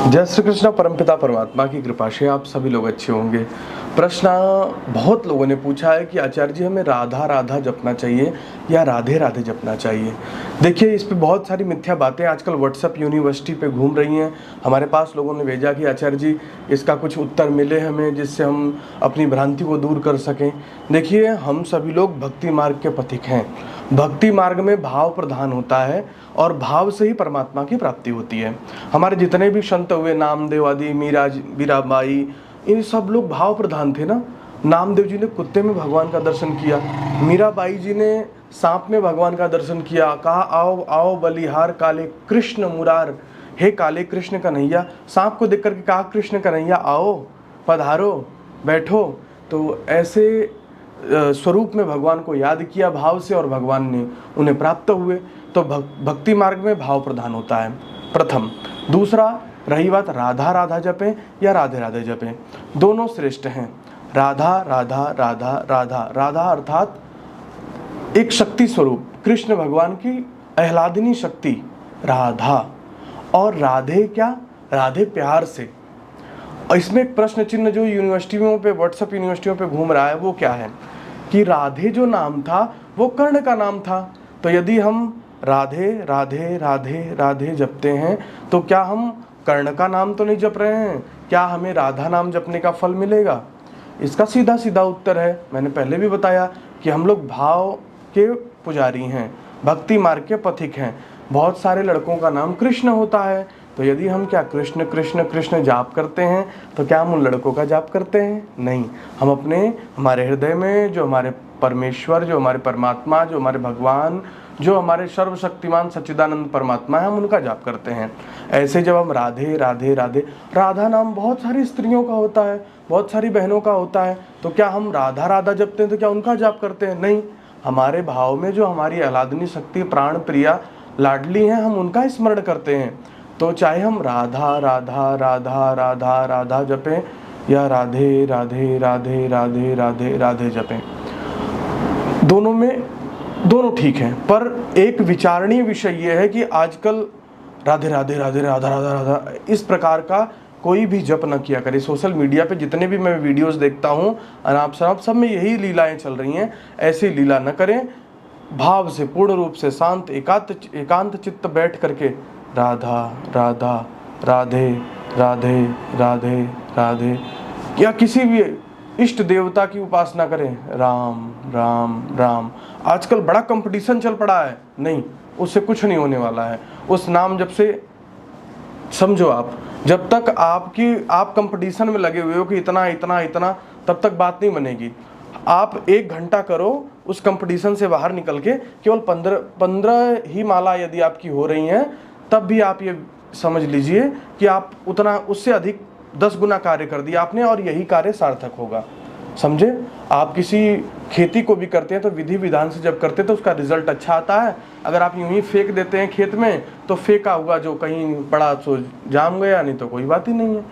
जय श्री कृष्ण। परमपिता परमात्मा की कृपा से आप सभी लोग अच्छे होंगे। प्रश्न बहुत लोगों ने पूछा है कि आचार्य जी हमें राधा राधा जपना चाहिए या राधे राधे जपना चाहिए। देखिए, इस पे बहुत सारी मिथ्या बातें आजकल व्हाट्सएप यूनिवर्सिटी पे घूम रही हैं। हमारे पास लोगों ने भेजा कि आचार्य जी इसका कुछ उत्तर मिले हमें, जिससे हम अपनी भ्रांति को दूर कर सकें। देखिए, हम सभी लोग भक्ति मार्ग के पथिक हैं। भक्ति मार्ग में भाव प्रधान होता है और भाव से ही परमात्मा की प्राप्ति होती है। हमारे जितने भी संत हुए, नामदेव आदि, मीराबाई, इन सब लोग भाव प्रधान थे ना। नामदेव जी ने कुत्ते में भगवान का दर्शन किया, मीराबाई जी ने सांप में भगवान का दर्शन किया। कहा, आओ आओ बलिहार काले कृष्ण मुरार, हे काले कृष्ण कन्हैया। सांप को देख करके कहा, कृष्ण कन्हैया आओ, पधारो, बैठो। तो ऐसे स्वरूप में भगवान को याद किया भाव से, और भगवान ने उन्हें प्राप्त हुए। तो भक्ति मार्ग में भाव प्रधान होता है, प्रथम। दूसरा, रही बात राधा राधा जपें या राधे राधे जपें, दोनों श्रेष्ठ हैं। राधा राधा राधा राधा राधा अर्थात एक शक्ति स्वरूप, कृष्ण भगवान की आह्लादिनी शक्ति राधा। और राधे क्या? राधे प्यार से। और इसमें एक प्रश्न चिन्ह जो यूनिवर्सिटियों पे, व्हाट्सएप यूनिवर्सिटियों पे घूम रहा है, वो क्या है कि राधे जो नाम था वो कर्ण का नाम था। तो यदि हम राधे राधे राधे राधे जपते हैं तो क्या हम कर्ण का नाम तो नहीं जप रहे हैं? क्या हमें राधा नाम जपने का फल मिलेगा? इसका सीधा सीधा उत्तर है, मैंने पहले भी बताया कि हम लोग भाव के पुजारी हैं, भक्ति मार्ग के पथिक हैं। बहुत सारे लड़कों का नाम कृष्ण होता है, तो यदि हम क्या कृष्ण कृष्ण कृष्ण जाप करते हैं तो क्या हम उन लड़कों का जाप करते हैं? नहीं। हम अपने, हमारे हृदय में जो हमारे परमेश्वर, जो हमारे परमात्मा, जो हमारे भगवान, जो हमारे सर्वशक्तिमान सच्चिदानंद परमात्मा है, हम उनका जाप करते हैं। ऐसे जब हम राधे राधे राधे, राधा नाम बहुत सारी स्त्रियों का होता है, बहुत सारी बहनों का होता है, तो क्या हम राधा राधा जपते हैं तो क्या उनका जाप करते हैं? नहीं। हमारे भाव में जो हमारी आह्लादिनी शक्ति, प्राण प्रिया, लाडली हैं, हम उनका स्मरण करते हैं। तो चाहे हम राधा राधा राधा राधा राधा जपें या राधे राधे राधे राधे राधे राधे जपें, दोनों ठीक हैं। पर एक विचारणीय विषय यह है कि आजकल राधे राधे राधे राधा राधा राधा इस प्रकार का कोई भी जप न किया करे। सोशल मीडिया पे जितने भी मैं वीडियोस देखता हूँ, अनाप शनाप सब में यही लीलाएं चल रही हैं। ऐसी लीला न करें। भाव से, पूर्ण रूप से, शांत एकांत चित्त बैठ करके राधा राधा राधे राधे राधे राधे, या किसी भी इष्ट देवता की उपासना करें, राम राम राम। आजकल बड़ा कंपटीशन चल पड़ा है, नहीं, उससे कुछ नहीं होने वाला है। उस नाम जब से समझो, आप जब तक आप कंपटीशन में लगे हुए हो कि इतना इतना इतना, तब तक बात नहीं बनेगी। आप 1 घंटा करो उस कंपटीशन से बाहर निकल के, केवल 15 ही माला यदि आपकी हो रही हैं, तब भी आप ये समझ लीजिए कि आप उतना, उससे अधिक 10 गुना कार्य कर दिया आपने, और यही कार्य सार्थक होगा। समझे? आप किसी खेती को भी करते हैं तो विधि विधान से जब करते हैं तो उसका रिजल्ट अच्छा आता है। अगर आप यूं ही फेंक देते हैं खेत में, तो फेंका हुआ जो कहीं पड़ा सो जाम गया, नहीं तो कोई बात ही नहीं है।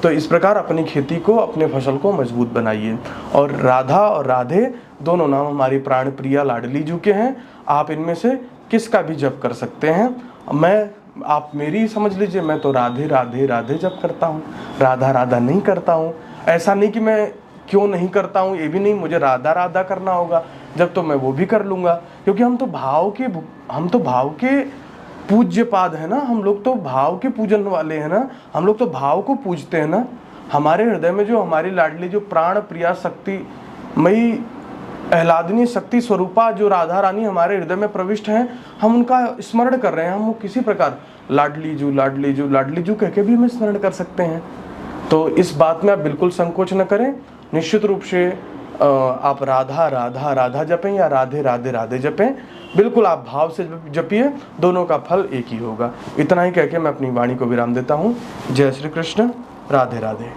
तो इस प्रकार अपनी खेती को, अपने फसल को मजबूत बनाइए। और राधा और राधे दोनों नाम हमारी प्राण प्रिया लाडली जी के हैं। आप इनमें से किसका भी जप कर सकते हैं। आप मेरी समझ लीजिए, मैं तो राधे राधे राधे जप करता हूँ, राधा राधा नहीं करता हूँ। ऐसा नहीं कि मैं क्यों नहीं करता हूँ, ये भी नहीं, मुझे राधा राधा करना होगा जब, तो मैं वो भी कर लूँगा। क्योंकि हम तो भाव के पूज्य पाद है ना, हम लोग तो भाव के पूजन वाले हैं ना, हम लोग तो भाव को पूजते हैं ना। हमारे हृदय में जो हमारी लाडली, जो प्राण प्रिया शक्ति मई आह्लादिनी शक्ति स्वरूपा जो राधा रानी हमारे हृदय में प्रविष्ट हैं, हम उनका स्मरण कर रहे हैं। हम किसी प्रकार लाडली जू लाडली जू लाडली जू कह के भी हमें स्मरण कर सकते हैं। तो इस बात में आप बिल्कुल संकोच न करें। निश्चित रूप से आप राधा राधा राधा जपें या राधे राधे राधे जपें, बिल्कुल आप भाव से जपिए, दोनों का फल एक ही होगा। इतना ही कह के मैं अपनी वाणी को विराम देता हूँ। जय श्री कृष्ण। राधे राधे।